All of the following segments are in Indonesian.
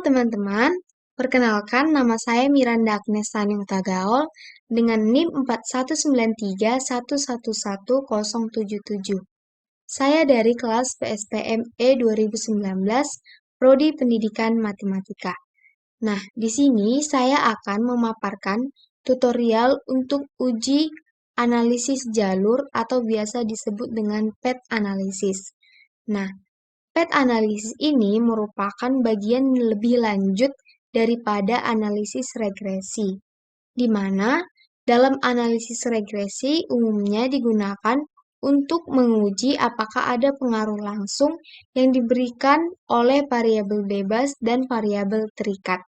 teman-teman, perkenalkan nama saya Miranda Agnes Taning Tagaol dengan NIM 4193111077. Saya dari kelas PSPM E 2019, Prodi Pendidikan Matematika. Nah, di sini saya akan memaparkan tutorial untuk uji analisis jalur atau biasa disebut dengan PET analisis. Nah, PET analisis ini merupakan bagian lebih lanjut daripada analisis regresi, di mana dalam analisis regresi umumnya digunakan untuk menguji apakah ada pengaruh langsung yang diberikan oleh variabel bebas dan variabel terikat.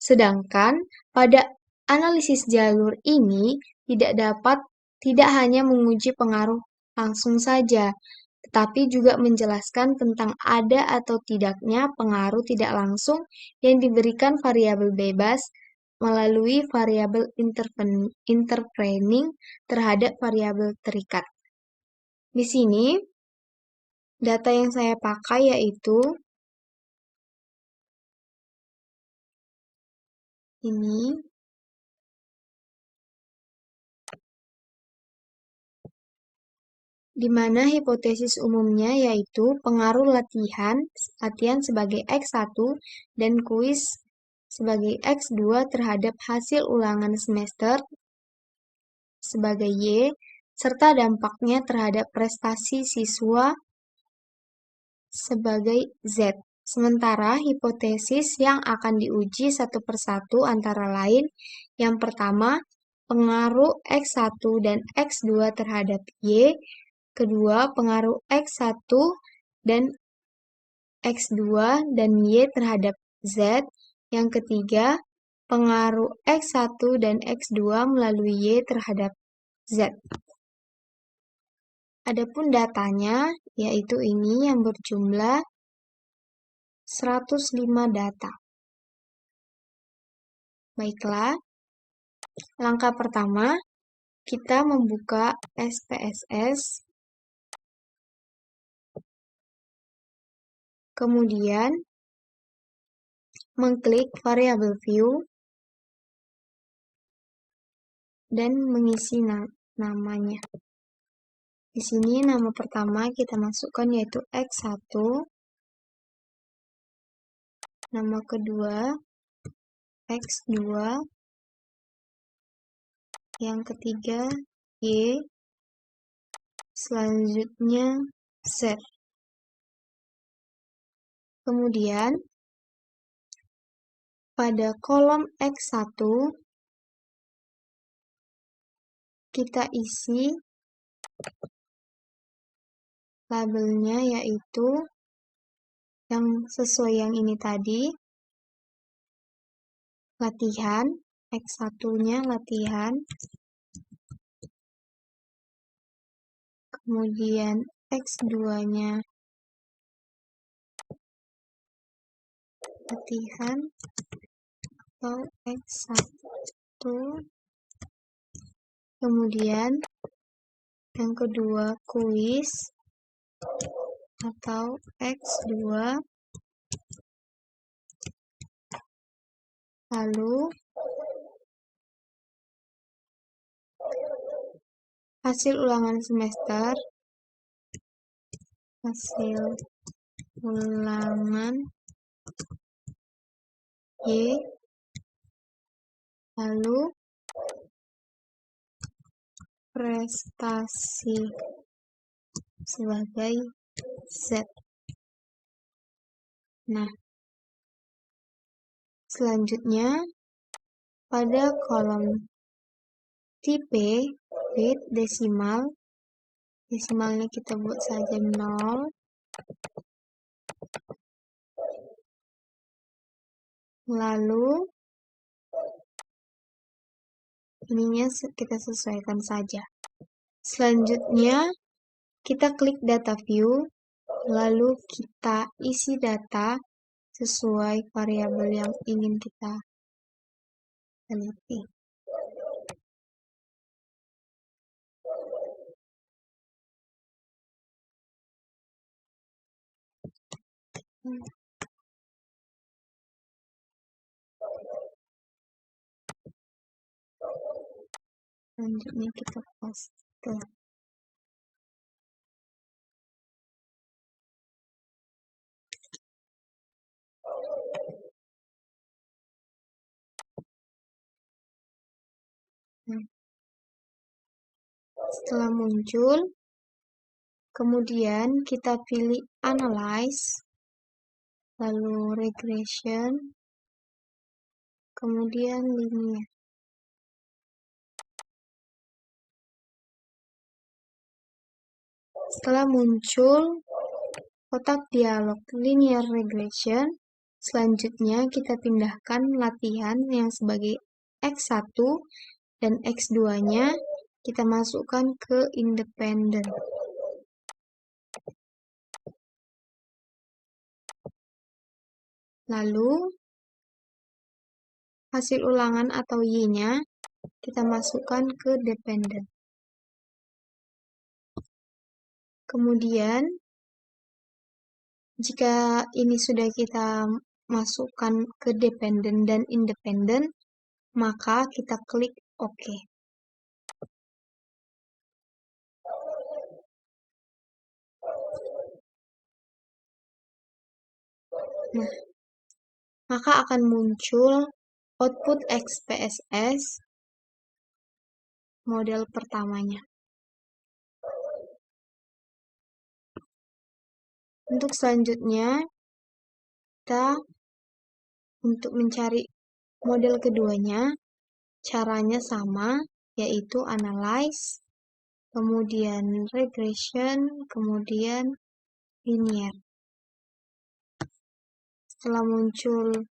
Sedangkan pada analisis jalur ini tidak hanya menguji pengaruh langsung saja, tetapi juga menjelaskan tentang ada atau tidaknya pengaruh tidak langsung yang diberikan variabel bebas melalui variabel intervening terhadap variabel terikat. Di sini, data yang saya pakai yaitu ini, di mana hipotesis umumnya yaitu pengaruh latihan sebagai X1 dan kuis sebagai X2 terhadap hasil ulangan semester sebagai Y, serta dampaknya terhadap prestasi siswa sebagai Z. Sementara hipotesis yang akan diuji satu persatu antara lain, yang pertama, pengaruh X1 dan X2 terhadap Y, kedua, pengaruh X1 dan X2 dan Y terhadap Z, yang ketiga, pengaruh X1 dan X2 melalui Y terhadap Z. Adapun datanya, yaitu ini yang berjumlah 105 data. Baiklah, langkah pertama, kita membuka SPSS, kemudian mengklik variabel view, dan mengisi namanya. Di sini nama pertama kita masukkan yaitu X1, nama kedua X2, yang ketiga Y, selanjutnya Z. Kemudian pada kolom X1 kita isi labelnya yaitu yang sesuai yang ini tadi, latihan, X1-nya latihan, kemudian X2-nya latihan atau X1, kemudian yang kedua kuis atau X2, lalu hasil ulangan semester, Y, lalu prestasi sebagai Z. Nah, selanjutnya pada kolom tipe bit desimalnya kita buat saja 0, lalu ininya kita sesuaikan saja. Selanjutnya kita klik data view, lalu kita isi data sesuai variabel yang ingin kita teliti. Selanjutnya kita paste. Setelah muncul, kemudian kita pilih Analyze, lalu Regression, kemudian Linear. Setelah muncul kotak dialog Linear Regression, selanjutnya kita pindahkan latihan yang sebagai X1 dan X2-nya kita masukkan ke independen. Lalu, hasil ulangan atau Y-nya kita masukkan ke dependen. Kemudian, jika ini sudah kita masukkan ke dependen dan independen, maka kita klik OK. Nah, maka akan muncul output XPSS model pertamanya. Untuk selanjutnya, kita untuk mencari model keduanya, caranya sama, yaitu Analyze, kemudian Regression, kemudian Linear. Setelah muncul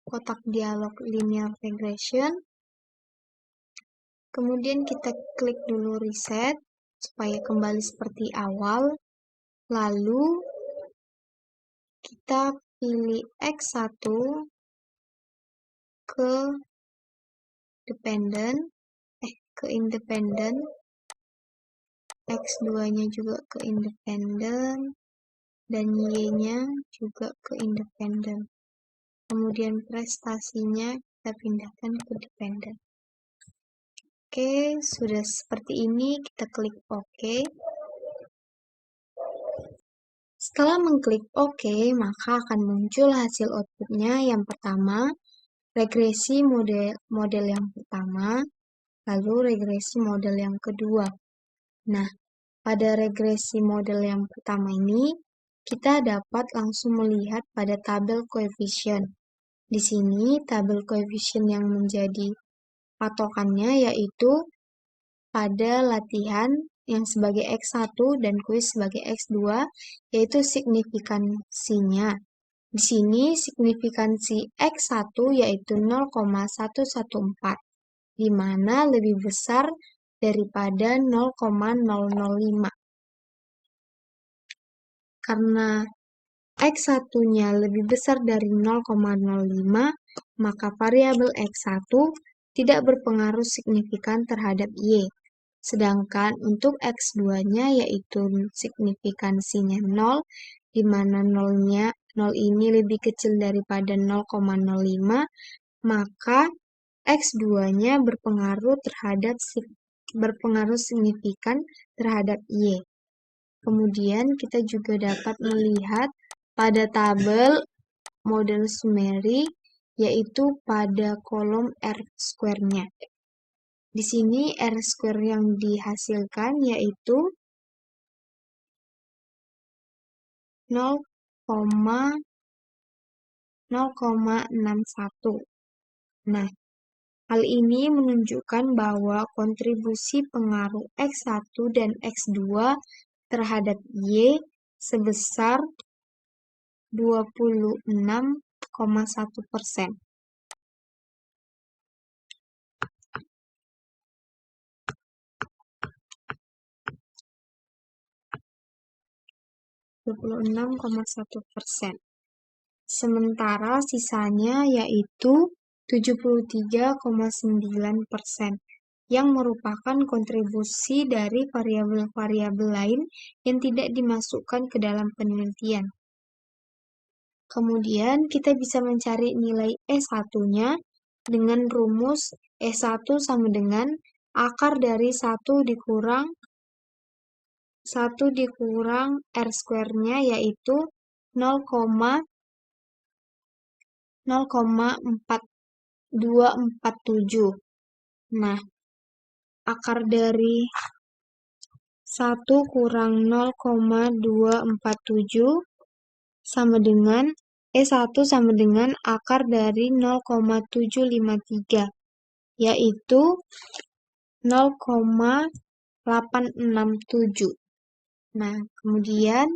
kotak dialog Linear Regression, kemudian kita klik dulu Reset, supaya kembali seperti awal. Lalu, kita pilih X1 ke independen, X2-nya juga ke independen, dan Y-nya juga ke independen. Kemudian prestasinya kita pindahkan ke dependen. Oke, sudah seperti ini, kita klik OK. Setelah mengklik OK, maka akan muncul hasil outputnya. Yang pertama, regresi model yang pertama, lalu regresi model yang kedua. Nah, pada regresi model yang pertama ini, kita dapat langsung melihat pada tabel koefisien. Di sini, tabel koefisien yang menjadi patokannya yaitu pada latihan yang sebagai X1 dan kuis sebagai X2, yaitu signifikansinya. Di sini, signifikansi X1 yaitu 0,114, di mana lebih besar daripada 0,005. Karena X1-nya lebih besar dari 0,05, maka variabel X1 tidak berpengaruh signifikan terhadap Y. Sedangkan untuk X2-nya yaitu signifikansinya 0, di mana 0 ini lebih kecil daripada 0,05, maka X2-nya berpengaruh signifikan terhadap Y. Kemudian kita juga dapat melihat pada tabel model summary, yaitu pada kolom R-square-nya. Di sini R-square yang dihasilkan yaitu 0,61. Nah, hal ini menunjukkan bahwa kontribusi pengaruh X1 dan X2 terhadap Y sebesar 26,1%. Sementara sisanya yaitu 73,9%, yang merupakan kontribusi dari variabel-variabel lain yang tidak dimasukkan ke dalam penelitian. Kemudian kita bisa mencari nilai E1-nya dengan rumus E1 sama dengan akar dari 1 dikurang R square-nya yaitu 0,0247. Nah, akar dari 1 kurang 0,247 sama dengan 1 sama dengan akar dari 0,753, yaitu 0,867. Nah, kemudian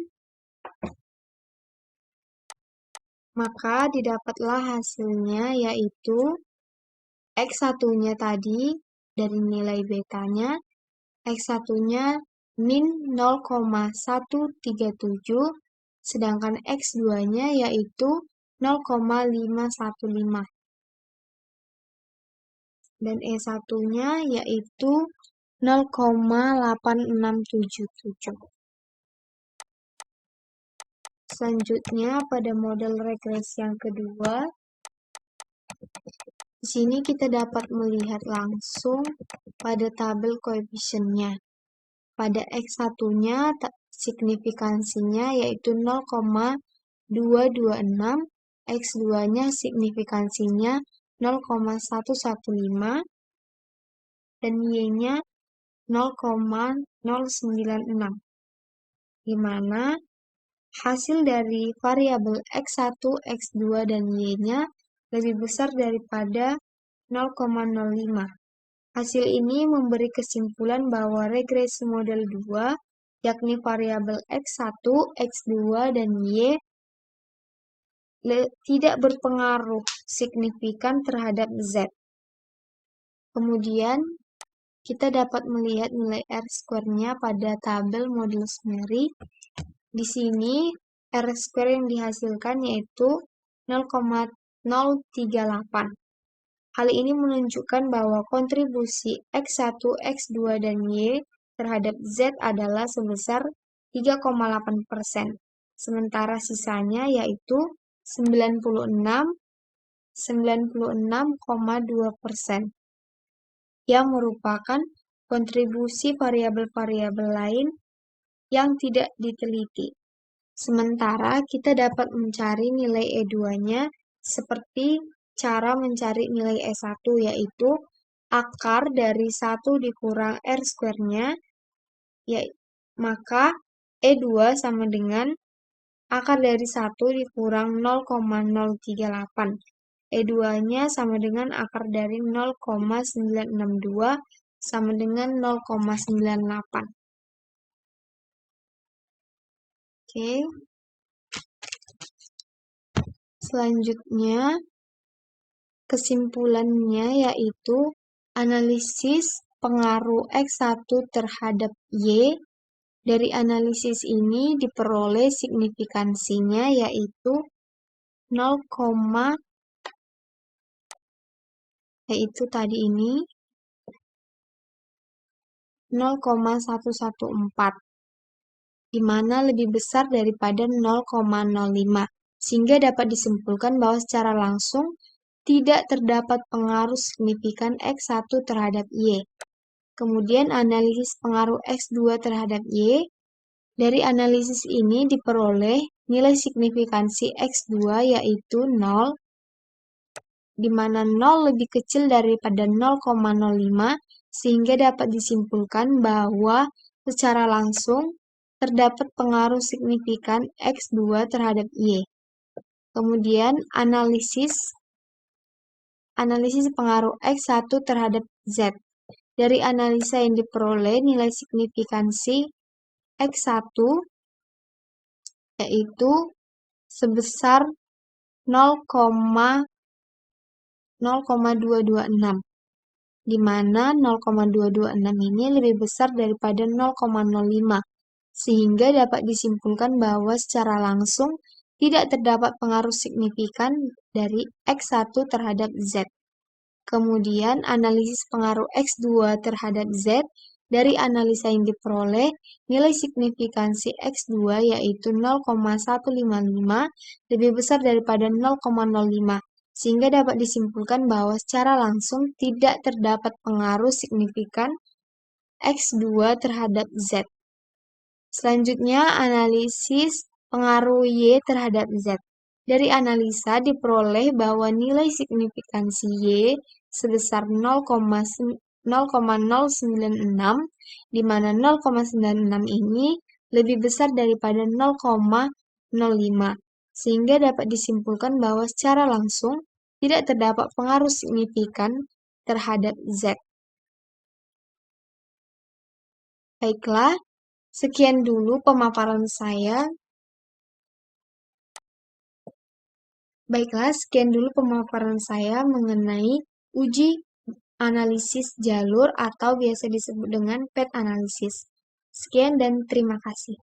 maka didapatlah hasilnya yaitu X1-nya tadi dari nilai betanya, X1-nya min 0,137, sedangkan X2-nya yaitu 0,515. Dan E1-nya yaitu 0,8677. Selanjutnya pada model regresi yang kedua, di sini kita dapat melihat langsung pada tabel koefisiennya. Pada X1-nya signifikansinya yaitu 0,226, X2-nya signifikansinya 0,115, dan Y-nya 0,096, di mana hasil dari variabel X1, X2, dan Y-nya lebih besar daripada 0,05. Hasil ini memberi kesimpulan bahwa regresi model 2, yakni variabel X1, X2, dan Y, tidak berpengaruh signifikan terhadap Z. Kemudian, kita dapat melihat nilai R square-nya pada tabel model summary. Di sini, R square yang dihasilkan yaitu 0,038. Hal ini menunjukkan bahwa kontribusi X1, X2, dan Y terhadap Z adalah sebesar 3,8%. Sementara sisanya yaitu 96,2%, yang merupakan kontribusi variabel-variabel lain yang tidak diteliti. Sementara kita dapat mencari nilai E2-nya seperti cara mencari nilai E1, yaitu akar dari 1 dikurang R square-nya, maka E2 sama dengan akar dari 1 dikurang 0,038. E2-nya sama dengan akar dari 0,962 sama dengan 0,98. Oke. Selanjutnya, kesimpulannya yaitu analisis pengaruh X1 terhadap Y. Dari analisis ini diperoleh signifikansinya yaitu 0, yaitu tadi ini 0,114, di mana lebih besar daripada 0,05, sehingga dapat disimpulkan bahwa secara langsung tidak terdapat pengaruh signifikan X1 terhadap Y. Kemudian analisis pengaruh X2 terhadap Y. Dari analisis ini diperoleh nilai signifikansi X2 yaitu 0, di mana 0 lebih kecil daripada 0,05, sehingga dapat disimpulkan bahwa secara langsung terdapat pengaruh signifikan X2 terhadap Y. Kemudian analisis pengaruh X1 terhadap Z. Dari analisa yang diperoleh nilai signifikansi X1 yaitu sebesar 0,0226, di mana 0,226 ini lebih besar daripada 0,05, sehingga dapat disimpulkan bahwa secara langsung tidak terdapat pengaruh signifikan dari X1 terhadap Z. Kemudian analisis pengaruh X2 terhadap Z. Dari analisa yang diperoleh, nilai signifikansi X2 yaitu 0,155 lebih besar daripada 0,05, sehingga dapat disimpulkan bahwa secara langsung tidak terdapat pengaruh signifikan X2 terhadap Z. Selanjutnya, analisis pengaruh Y terhadap Z. Dari analisa diperoleh bahwa nilai signifikansi Y sebesar 0,096, di mana 0,96 ini lebih besar daripada 0,05, sehingga dapat disimpulkan bahwa secara langsung tidak terdapat pengaruh signifikan terhadap Z. Baiklah, sekian dulu pemaparan saya. Mengenai uji analisis jalur atau biasa disebut dengan PET analisis. Sekian dan terima kasih.